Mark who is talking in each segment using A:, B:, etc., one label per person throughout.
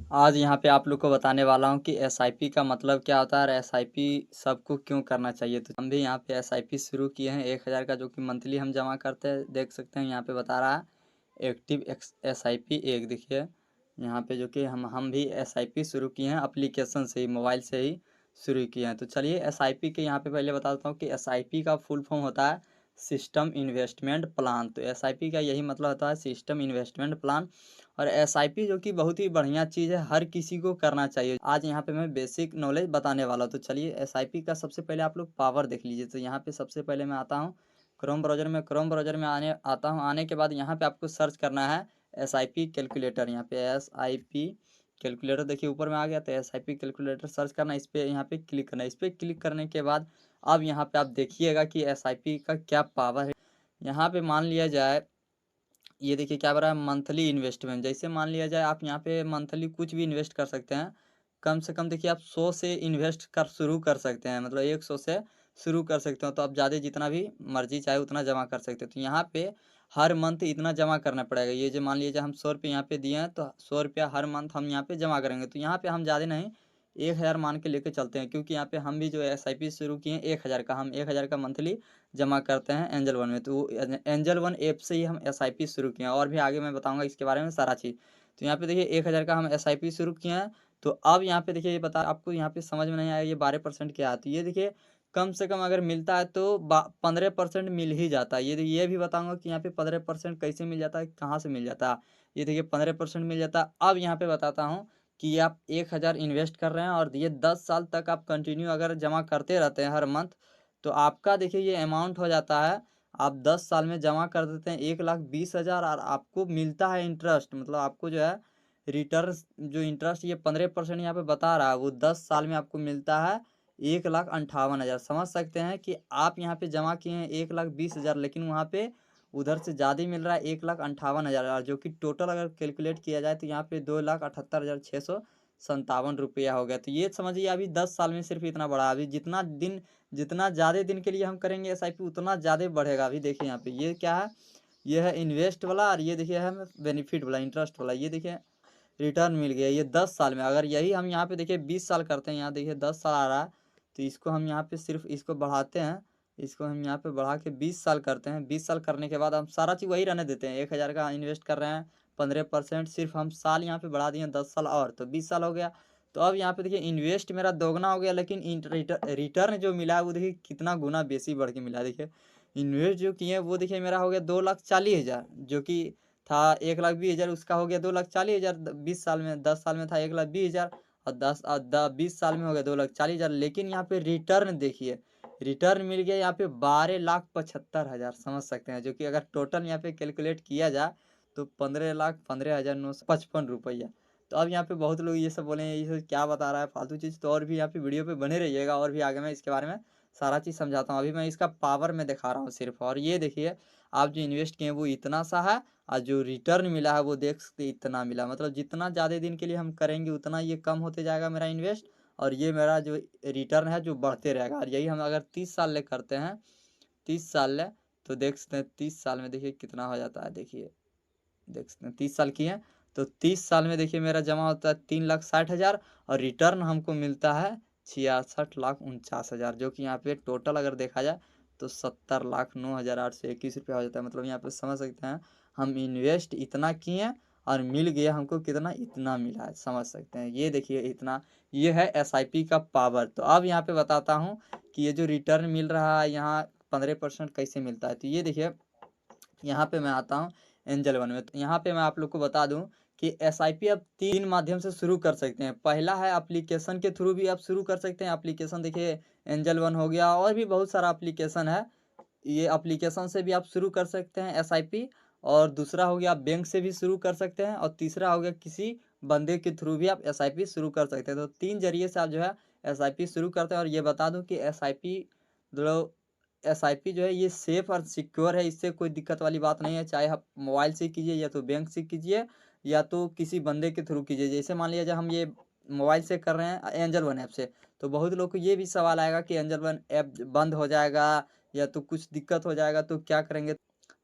A: आज यहाँ पे आप लोग को बताने वाला हूँ कि एसआईपी का मतलब क्या होता है और एसआईपी सबको क्यों करना चाहिए। तो हम भी यहाँ पे एसआईपी शुरू किए हैं 1000 का, जो कि मंथली हम जमा करते हैं। देख सकते हैं यहाँ पे बता रहा है एक्टिव एसआईपी एक, देखिए यहाँ पे, जो कि हम भी एसआईपी शुरू किए हैं एप्लीकेशन से ही, मोबाइल से ही शुरू किए हैं। तो चलिए एसआईपी के यहाँ पे पहले बता देता हूँ कि एसआईपी का फुल फॉर्म होता है सिस्टम इन्वेस्टमेंट प्लान। तो एसआईपी का यही मतलब होता है सिस्टम इन्वेस्टमेंट प्लान। और एसआईपी जो कि बहुत ही बढ़िया चीज़ है, हर किसी को करना चाहिए। आज यहाँ पे मैं बेसिक नॉलेज बताने वाला हूँ। तो चलिए एसआईपी का सबसे पहले आप लोग पावर देख लीजिए। तो यहाँ पे सबसे पहले मैं आता हूँ क्रोम ब्राउज़र में आने के बाद यहाँ पे आपको सर्च करना है एसआईपी कैलकुलेटर। यहाँ पे एसआईपी कैलकुलेटर देखिए ऊपर में आ गया। तो एसआईपी कैलकुलेटर सर्च करना, इस पर यहाँ पे क्लिक करना। इस पर क्लिक करने के बाद अब यहाँ पे आप देखिएगा कि एसआईपी का क्या पावर है। यहाँ पे मान लिया जाए, ये देखिए क्या रहा है मंथली इन्वेस्टमेंट। जैसे मान लिया जाए आप यहाँ पे मंथली कुछ भी इन्वेस्ट कर सकते हैं। कम से कम देखिए आप 100 से इन्वेस्ट कर शुरू कर सकते हैं, मतलब 100 से शुरू कर सकते हो। तो आप ज़्यादा जितना भी मर्जी चाहे उतना जमा कर सकते हो। तो यहाँ पे हर मंथ इतना जमा करना पड़ेगा। ये जो मान लीजिए हम 100 रुपये यहाँ पे दिए हैं, तो 100 रुपया हर मंथ हम यहाँ पे जमा करेंगे। तो यहाँ पे हम ज़्यादा नहीं 1000 मान के लेके चलते हैं, क्योंकि यहाँ पे हम भी जो एसआईपी शुरू किए हैं 1000 का, हम 1000 का मंथली जमा करते हैं एंजल वन में। तो एंजल वन ऐप से ही हम एसआईपी शुरू किए हैं, और भी आगे मैं बताऊंगा इसके बारे में सारा चीज़। तो यहाँ पे देखिए 1000 का हम एसआईपी शुरू किए हैं। तो अब यहाँ पे देखिए, ये बता आपको यहाँ पे समझ में नहीं आया ये 12% क्या है। तो ये देखिए कम से कम अगर मिलता है तो 15% मिल ही जाता है। ये भी बताऊंगा कि यहाँ पे 15% कैसे मिल जाता है, कहाँ से मिल जाता है। ये देखिए 15% मिल जाता है। अब यहाँ पे बताता हूँ कि आप 1000 इन्वेस्ट कर रहे हैं और ये 10 साल तक आप कंटिन्यू अगर जमा करते रहते हैं हर मंथ, तो आपका देखिए ये अमाउंट हो जाता है। आप 10 साल में जमा कर देते हैं 1,20,000, और आपको मिलता है इंटरेस्ट, मतलब आपको जो है रिटर्न, जो इंटरेस्ट ये 15% यहाँ पे बता रहा है, वो 10 साल में आपको मिलता है 1,58,000। समझ सकते हैं कि आप यहाँ पे जमा किए हैं 1,20,000, लेकिन वहाँ पे उधर से ज़्यादा ही मिल रहा है 1,58,000, जो कि टोटल अगर कैलकुलेट किया जाए तो यहाँ पे 2,78,657 रुपया हो गया। तो ये समझिए अभी 10 साल में सिर्फ इतना बढ़ा। अभी जितना ज़्यादा दिन के लिए हम करेंगे एसआईपी उतना ज़्यादा बढ़ेगा। अभी देखिए यहाँ पे ये क्या है, ये है इन्वेस्ट वाला, और ये देखिए है बेनिफिट वाला, इंटरेस्ट वाला। ये देखिए रिटर्न मिल गया ये 10 साल में। अगर यही हम यहाँ पे देखिए 20 साल करते हैं, यहाँ देखिए 10 साल आ रहा है, तो इसको हम यहाँ पे सिर्फ इसको बढ़ाते हैं। इसको हम यहाँ पे बढ़ा के 20 साल करते हैं। 20 साल करने के बाद हम सारा चीज़ वही रहने देते हैं। 1000 का इन्वेस्ट कर रहे हैं, 15% सिर्फ हम साल यहाँ पे बढ़ा दिए 10 साल, और तो 20 साल हो गया। तो अब यहाँ पे देखिए इन्वेस्ट मेरा दोगुना हो गया, लेकिन रिटर्न जो मिला है वो देखिए कितना गुना बेसी बढ़ के मिला है। देखिए इन्वेस्ट जो किए वो देखिए मेरा हो गया 2,40,000, जो कि था 1,20,000, उसका हो गया 2,40,000। 20 साल में, 10 साल में था 1,20,000, और 20 साल में हो गया 2,40,000। लेकिन यहाँ पे रिटर्न देखिए, रिटर्न मिल गया यहाँ पे 12,75,000। समझ सकते हैं, जो कि अगर टोटल यहाँ पे कैलकुलेट किया जाए तो 15,15,955 रुपया। तो अब यहाँ पे बहुत लोग ये सब बोले ये सब क्या बता रहा है फालतू चीज़। तो और भी यहाँ पे वीडियो पे बने रहिएगा, और भी आगे मैं इसके बारे में सारा चीज़ समझाता हूँ। अभी मैं इसका पावर में दिखा रहा हूँ सिर्फ। और ये देखिए आप जो इन्वेस्ट किए वो इतना सा है, और जो रिटर्न मिला है वो देख सकते इतना मिला। मतलब जितना ज़्यादा दिन के लिए हम करेंगे उतना ये कम होते जाएगा मेरा इन्वेस्ट, और ये मेरा जो रिटर्न है जो बढ़ते रहेगा। और यही हम अगर 30 साल ले करते हैं, 30 साल ले, तो देख सकते हैं 30 साल में देखिए कितना हो जाता है। देखिए देख सकते हैं 30 साल की है, तो 30 साल में देखिए मेरा जमा होता है 3,60,000, और रिटर्न हमको मिलता है 66,49,000, जो कि यहाँ पे टोटल अगर देखा जाए तो 70,09,821 रुपया हो जाता है। मतलब यहाँ पे समझ सकते हैं हम इन्वेस्ट इतना किए और मिल गया हमको कितना, इतना मिला है। समझ सकते हैं, ये देखिए इतना, ये है एसआईपी का पावर। तो अब यहाँ पे बताता हूँ कि ये जो रिटर्न मिल रहा है यहाँ 15% कैसे मिलता है। तो ये देखिए यहाँ पे मैं आता हूँ एंजल वन में। तो यहाँ पे मैं आप लोग को बता दूं कि एसआईपी आप 3 माध्यम से शुरू कर सकते हैं। पहला है एप्लीकेशन के थ्रू भी आप शुरू कर सकते हैं। एप्लीकेशन देखिए एंजल वन हो गया, और भी बहुत सारा एप्लीकेशन है। ये एप्लीकेशन से भी आप शुरू कर सकते हैं एसआईपी। और दूसरा हो गया आप बैंक से भी शुरू कर सकते हैं, और तीसरा हो गया किसी बंदे के थ्रू भी आप एसआईपी शुरू कर सकते हैं। तो 3 जरिए से आप जो है एसआईपी शुरू करते हैं। और ये बता दूं कि एसआईपी जो है ये सेफ और सिक्योर है, इससे कोई दिक्कत वाली बात नहीं है। चाहे आप मोबाइल से कीजिए, या तो बैंक से कीजिए, या तो किसी बंदे के थ्रू कीजिए। जैसे मान लिया जाए हम ये मोबाइल से कर रहे हैं एंजल वन ऐप से, तो बहुत लोग को ये भी सवाल आएगा कि एंजल वन ऐप बंद हो जाएगा या तो कुछ दिक्कत हो जाएगा तो क्या करेंगे।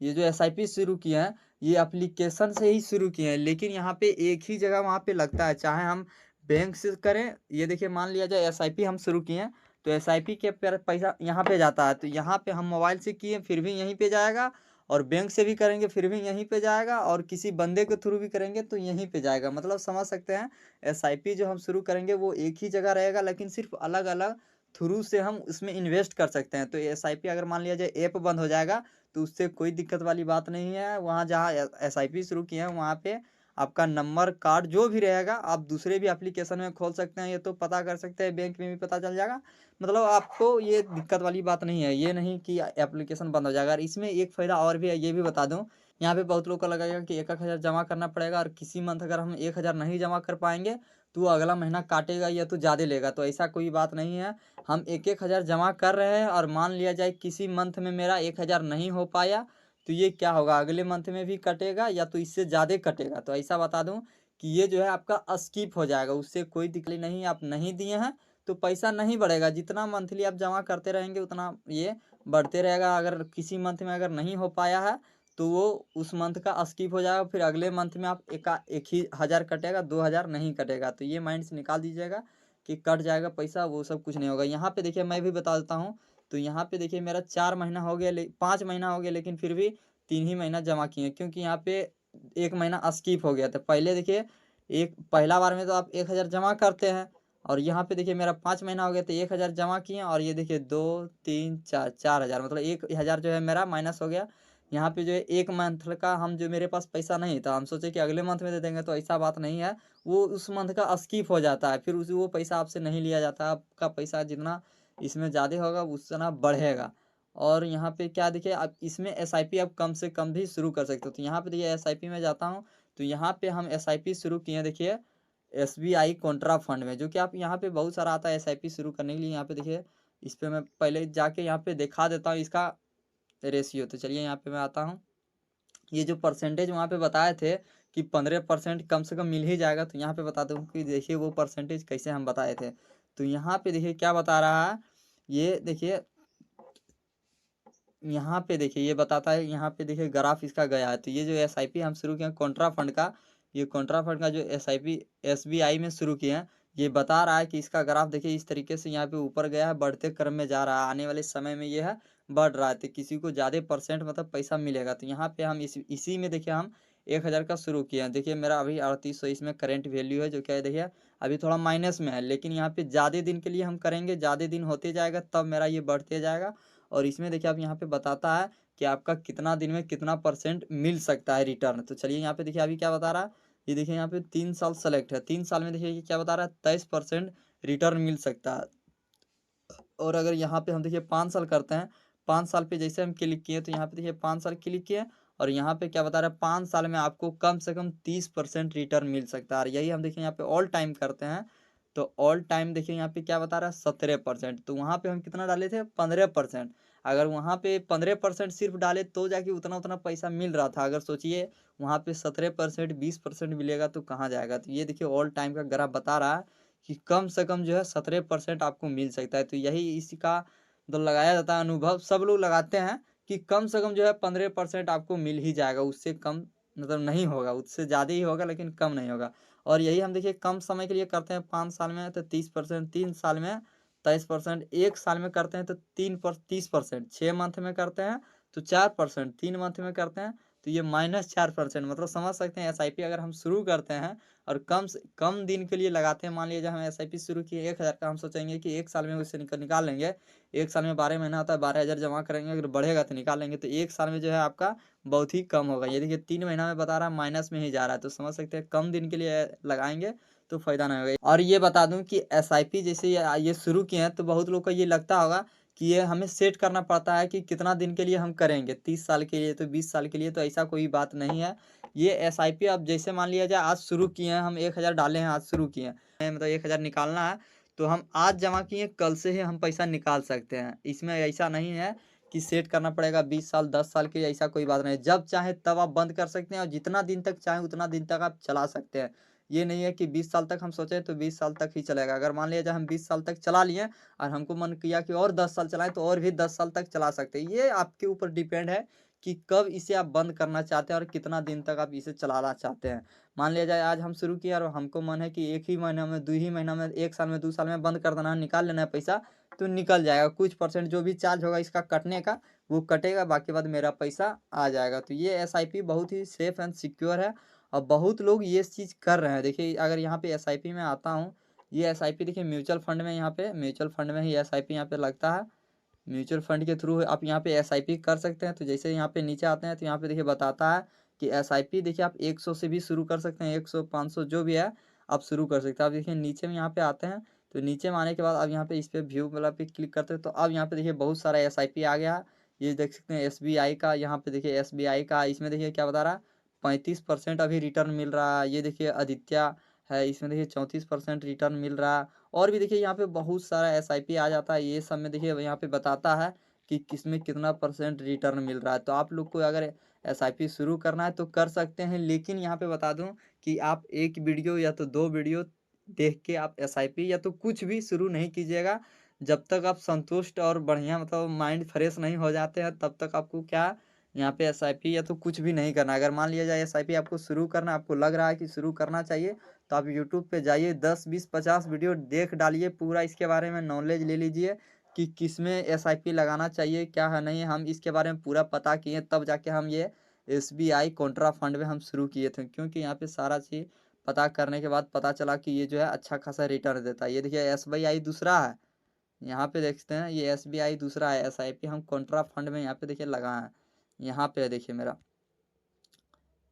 A: ये जो एसआईपी शुरू किए हैं ये एप्लीकेशन से ही शुरू किए हैं, लेकिन यहाँ पे एक ही जगह वहाँ पे लगता है, चाहे हम बैंक से करें। ये देखिए मान लिया जाए एसआईपी हम शुरू किए हैं तो एसआईपी के पर पैसा यहाँ पे जाता है, तो यहाँ पे हम मोबाइल से किए फिर भी यहीं पे जाएगा, और बैंक से भी करेंगे फिर भी यहीं पे जाएगा, और किसी बंदे के थ्रू भी करेंगे तो यहीं पे जाएगा। मतलब समझ सकते हैं एसआईपी जो हम शुरू करेंगे वो एक ही जगह रहेगा, लेकिन सिर्फ अलग अलग थ्रू से हम उसमें इन्वेस्ट कर सकते हैं। तो एसआईपी अगर मान लिया जाए ऐप बंद हो जाएगा तो उससे कोई दिक्कत वाली बात नहीं है। वहाँ जहाँ एसआईपी शुरू किए हैं वहाँ पे आपका नंबर कार्ड जो भी रहेगा आप दूसरे भी एप्लीकेशन में खोल सकते हैं, ये तो पता कर सकते हैं, बैंक में भी पता चल जाएगा। मतलब आपको ये दिक्कत वाली बात नहीं है, ये नहीं कि एप्लीकेशन बंद हो जाएगा। और इसमें एक फ़ायदा और भी है, ये भी बता दूँ। यहाँ पे बहुत लोग को लगेगा कि 1-1 हज़ार जमा करना पड़ेगा, और किसी मंथ अगर हम 1 हज़ार नहीं जमा कर पाएंगे तो वो अगला महीना काटेगा या तो ज़्यादा लेगा। तो ऐसा कोई बात नहीं है, हम 1-1 हज़ार जमा कर रहे हैं, और मान लिया जाए किसी मंथ में मेरा 1 हज़ार नहीं हो पाया तो ये क्या होगा, अगले मंथ में भी कटेगा या तो इससे ज़्यादा कटेगा। तो ऐसा बता दूं कि ये जो है आपका स्किप हो जाएगा, उससे कोई दिक्कत नहीं। आप नहीं दिए हैं तो पैसा नहीं बढ़ेगा, जितना मंथली आप जमा करते रहेंगे उतना ये बढ़ते रहेगा। अगर किसी मंथ में अगर नहीं हो पाया है तो वो उस मंथ का स्किप हो जाएगा, फिर अगले मंथ में आप एक ही हज़ार कटेगा, 2 हज़ार नहीं कटेगा। तो ये माइंड से निकाल दीजिएगा कि कट जाएगा पैसा, वो सब कुछ नहीं होगा। यहाँ पे देखिए मैं भी बता देता हूँ, तो यहाँ पे देखिए मेरा 4 महीना हो गया, 5 महीना हो गया, लेकिन फिर भी 3 ही महीना जमा किए, क्योंकि यहाँ पे 1 महीना स्किप हो गया था। पहले देखिए एक पहला बार में तो आप 1 हज़ार जमा करते हैं, और यहाँ पे देखिए मेरा 5 महीना हो गया तो 1 हज़ार जमा किए, और ये देखिए 2 3 4 4 हज़ार, मतलब 1 हज़ार जो है मेरा माइनस हो गया। यहाँ पे जो है 1 मंथ का हम जो मेरे पास पैसा नहीं था, हम सोचे कि अगले मंथ में दे देंगे, तो ऐसा बात नहीं है। वो उस मंथ का स्किप हो जाता है, फिर उस वो पैसा आपसे नहीं लिया जाता। आपका पैसा जितना इसमें ज़्यादा होगा उतना बढ़ेगा। और यहाँ पे क्या देखिए आप इसमें एसआईपी आप कम से कम भी शुरू कर सकते हो। तो यहाँ पे देखिए एसआईपी में जाता हूँ, तो यहाँ पे हम एसआईपी शुरू किए हैं देखिए एसबीआई कॉन्ट्रा फंड में, जो कि आप यहाँ पे बहुत सारा आता है एसआईपी शुरू करने के लिए। यहाँ पे देखिए इस पे मैं पहले जाके यहाँ पे दिखा देता हूँ इसका रेशियो। तो चलिए यहाँ पे मैं आता हूँ, ये जो परसेंटेज वहाँ पे बताए थे कि 15% कम से कम मिल ही जाएगा, तो यहाँ पे बता दूँ कि देखिए वो परसेंटेज कैसे हम बताए थे। तो यहाँ पे देखिए क्या बता रहा है, ये देखिए यहाँ पे देखिए ये बताता है, यहाँ पे देखिए ग्राफ इसका गया है। तो ये जो एसआईपी हम शुरू किए हैं कॉन्ट्रा फंड का, ये कॉन्ट्रा फंड का जो एसआईपी एसबीआई में शुरू किए हैं, ये बता रहा है कि इसका ग्राफ देखिए इस तरीके से यहाँ पे ऊपर गया है, बढ़ते क्रम में जा रहा है। आने वाले समय में ये है बढ़ रहा है, तो किसी को ज़्यादा परसेंट मतलब पैसा मिलेगा। तो यहाँ पे हम इसी में देखिए हम 1 हज़ार का शुरू किए हैं। देखिए मेरा अभी 3800 इसमें करेंट वैल्यू है, जो क्या है देखिए अभी थोड़ा माइनस में है, लेकिन यहाँ पे ज़्यादा दिन के लिए हम करेंगे, ज़्यादा दिन होते जाएगा तब मेरा ये बढ़ते जाएगा। और इसमें देखिए आप यहाँ पे बताता है कि आपका कितना दिन में कितना परसेंट मिल सकता है रिटर्न। तो चलिए यहाँ पे देखिए अभी क्या बता रहा है, ये देखिए यहाँ पे 3 साल सेलेक्ट है, 3 साल में देखिए ये क्या बता रहा है 23% रिटर्न मिल सकता है। और अगर यहाँ पे हम देखिए 5 साल करते हैं, 5 साल पे जैसे हम क्लिक किए तो यहाँ पे देखिए 5 साल क्लिक किए, और यहाँ पे क्या बता रहा है 5 साल में आपको कम से कम 30% रिटर्न मिल सकता है। और यही हम देखिए यहाँ पे ऑल टाइम करते हैं, तो ऑल टाइम देखिए यहाँ पे क्या बता रहा है 17%। तो वहाँ पे हम कितना डाले थे 15%। अगर वहाँ पे 15% सिर्फ डाले तो जाके उतना उतना पैसा मिल रहा था। अगर सोचिए वहाँ पे 17% 20% मिलेगा तो कहाँ जाएगा। तो ये देखिए ऑल टाइम का ग्राफ बता रहा है कि कम से कम जो है 17% आपको मिल सकता है। तो यही इसका तो लगाया जाता है, अनुभव सब लोग लगाते हैं कि कम से कम जो है 15% आपको मिल ही जाएगा, उससे कम मतलब नहीं होगा, उससे ज़्यादा ही होगा लेकिन कम नहीं होगा। और यही हम देखिए कम समय के लिए करते हैं, 5 साल में तो 30%, 3 साल में 23%, 1 साल में करते हैं तो 30%, 6 मंथ में करते हैं तो 4%, 3 मंथ में करते हैं तो ये -4%। मतलब समझ सकते हैं एसआईपी अगर हम शुरू करते हैं और कम से कम दिन के लिए लगाते हैं, मान लीजिए हम एसआईपी शुरू किए 1 हज़ार का, हम सोचेंगे कि 1 साल में उससे निकाल लेंगे। 1 साल में 12 महीना होता है, 12 हज़ार जमा करेंगे, अगर बढ़ेगा तो निकाल लेंगे, तो 1 साल में जो है आपका बहुत ही कम होगा। ये देखिए 3 महीना में बता रहा है माइनस में ही जा रहा है, तो समझ सकते हैं कम दिन के लिए लगाएंगे तो फायदा नहीं होगा। और ये बता दूं कि एसआईपी जैसे ये शुरू किए हैं तो बहुत लोग को ये लगता होगा कि ये हमें सेट करना पड़ता है कि कितना दिन के लिए हम करेंगे, 30 साल के लिए तो 20 साल के लिए, तो ऐसा कोई बात नहीं है। ये एसआईपी आप जैसे मान लिया जाए आज शुरू किए हैं, हम 1 हज़ार डाले हैं, आज शुरू किए हैं, मतलब 1 हज़ार निकालना है तो हम आज जमा किए कल से ही हम पैसा निकाल सकते हैं। इसमें ऐसा नहीं है कि सेट करना पड़ेगा 20 साल 10 साल के, ऐसा कोई बात नहीं। जब चाहे तब आप बंद कर सकते हैं, और जितना दिन तक चाहे उतना दिन तक आप चला सकते हैं। ये नहीं है कि 20 साल तक हम सोचें तो 20 साल तक ही चलेगा। अगर मान लिया जाए हम 20 साल तक चला लिए और हमको मन किया कि और 10 साल चलाएं तो और भी 10 साल तक चला सकते हैं। ये आपके ऊपर डिपेंड है कि कब इसे आप बंद करना चाहते हैं और कितना दिन तक आप इसे चलाना चाहते हैं। मान लिया जाए आज हम शुरू किए और हमको मन है कि 1 ही महीना में, 2 ही महीना में, 1 साल में, 2 साल में बंद कर देना है, निकाल लेना है पैसा, तो निकल जाएगा। कुछ परसेंट जो भी चार्ज होगा इसका कटने का, वो कटेगा, बाकी बाद मेरा पैसा आ जाएगा। तो ये एसआईपी बहुत ही सेफ एंड सिक्योर है और बहुत लोग ये चीज़ कर रहे हैं। देखिए अगर यहाँ पे एसआईपी में आता हूँ, ये एसआईपी देखिए म्यूचुअल फंड में, यहाँ पे म्यूचुअल फंड में ही एसआईपी यहाँ पे लगता है। म्यूचुअल फंड के थ्रू आप यहाँ पे एसआईपी कर सकते हैं। तो जैसे यहाँ पे नीचे आते हैं तो यहाँ पे देखिए बताता है कि एसआईपी देखिए आप 100 से भी शुरू कर सकते हैं, 100 500 जो भी है आप शुरू कर सकते हैं। आप देखिए नीचे में यहाँ पे आते हैं, तो नीचे में आने के बाद अब यहाँ पे इस पे व्यू वाला पे क्लिक करते हैं, तो अब यहाँ पे देखिए बहुत सारा एसआईपी आ गया। ये देख सकते हैं एसबीआई का, यहाँ पे देखिए एसबीआई का, इसमें देखिए क्या बता रहा है, 35% अभी रिटर्न मिल रहा है। ये देखिए आदित्य है, इसमें देखिए 34% रिटर्न मिल रहा है। और भी देखिए यहाँ पे बहुत सारा एसआईपी आ जाता है, ये सब में देखिए यहाँ पे बताता है कि किसमें कितना परसेंट रिटर्न मिल रहा है। तो आप लोग को अगर एसआईपी शुरू करना है तो कर सकते हैं, लेकिन यहाँ पे बता दूं कि आप एक वीडियो या तो 2 वीडियो देख के आप एसआईपी या तो कुछ भी शुरू नहीं कीजिएगा। जब तक आप संतुष्ट और बढ़िया मतलब माइंड फ्रेश नहीं हो जाते हैं तब तक आपको क्या यहाँ पे एसआईपी या तो कुछ भी नहीं करना। अगर मान लिया जाए एसआईपी आपको शुरू करना, आपको लग रहा है कि शुरू करना चाहिए, तो आप यूट्यूब पे जाइए, 10 20 50 वीडियो देख डालिए, पूरा इसके बारे में नॉलेज ले लीजिए कि किसमें एसआईपी लगाना चाहिए, क्या है नहीं। हम इसके बारे में पूरा पता किए तब जाके हम ये एसबीआई कॉन्ट्रा फंड में हम शुरू किए थे, क्योंकि यहाँ पे सारा चीज़ पता करने के बाद पता चला कि ये जो है अच्छा खासा रिटर्न देता है। ये देखिए एसबीआई दूसरा है, यहाँ पे देखते हैं ये एसबीआई दूसरा है। एसआईपी हम कॉन्ट्रा फंड में यहाँ पे देखिए लगाए हैं। यहाँ पे देखिए मेरा,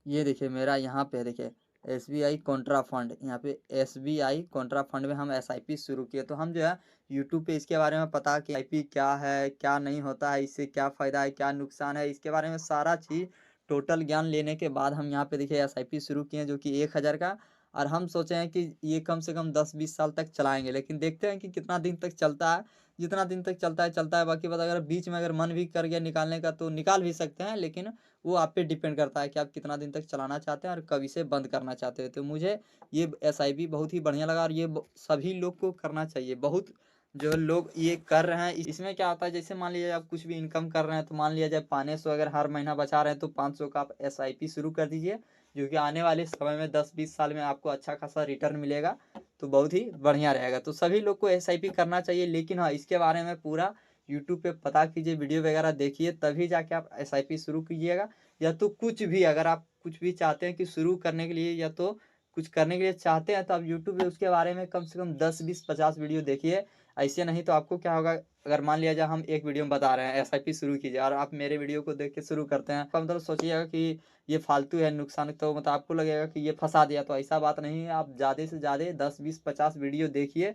A: ये देखिए मेरा यहाँ पे देखिए एसबीआई कॉन्ट्रा फंड, यहाँ पे एसबीआई कॉन्ट्रा फंड में हम एसआईपी शुरू किए। तो हम जो है यूट्यूब पे इसके बारे में पता कि एसआईपी क्या है, क्या नहीं होता है, इससे क्या फ़ायदा है, क्या नुकसान है, इसके बारे में सारा चीज़ टोटल ज्ञान लेने के बाद हम यहाँ पे देखिए एसआईपी शुरू किए जो कि 1000 का। और हम सोचे हैं कि ये कम से कम 10-20 साल तक चलाएंगे, लेकिन देखते हैं कि कितना दिन तक चलता है। जितना दिन तक चलता है चलता है, बाकी बात अगर बीच में अगर मन भी कर गया निकालने का तो निकाल भी सकते हैं, लेकिन वो आप पे डिपेंड करता है कि आप कितना दिन तक चलाना चाहते हैं और कब इसे बंद करना चाहते हैं। तो मुझे ये एसआईपी बहुत ही बढ़िया लगा और ये सभी लोग को करना चाहिए। बहुत जो लोग ये कर रहे हैं, इसमें क्या होता है, जैसे मान लीजिए आप कुछ भी इनकम कर रहे हैं, तो मान लिया जाए 500 अगर हर महीना बचा रहे हैं तो 500 का आप एसआईपी शुरू कर दीजिए, जो कि आने वाले समय में 10-20 साल में आपको अच्छा खासा रिटर्न मिलेगा। तो बहुत ही बढ़िया रहेगा। तो सभी लोग को एसआईपी करना चाहिए, लेकिन हाँ इसके बारे में पूरा यूट्यूब पे पता कीजिए, वीडियो वगैरह देखिए, तभी जाके आप एसआईपी शुरू कीजिएगा। या तो कुछ भी अगर आप कुछ भी चाहते हैं कि शुरू करने के लिए या तो कुछ करने के लिए चाहते हैं, तो आप यूट्यूब पे उसके बारे में कम से कम 10 20 50 वीडियो देखिए। ऐसे नहीं तो आपको क्या होगा, अगर मान लिया जाए हम एक वीडियो में बता रहे हैं एसआईपी शुरू कीजिए और आप मेरे वीडियो को देख के शुरू करते हैं, तो मतलब सोचिएगा कि ये फालतू है, नुकसान, तो मतलब आपको लगेगा कि ये फंसा दिया। तो ऐसा बात नहीं है, आप ज़्यादा से ज़्यादा 10 20 50 वीडियो देखिए,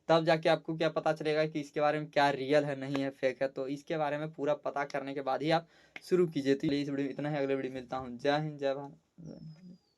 A: तब जाके आपको क्या पता चलेगा कि इसके बारे में क्या रियल है, नहीं है, फेक है। तो इसके बारे में पूरा पता करने के बाद ही आप शुरू कीजिए। तो इस वीडियो में इतना ही, अगले वीडियो मिलता हूँ। जय हिंद, जय भारत।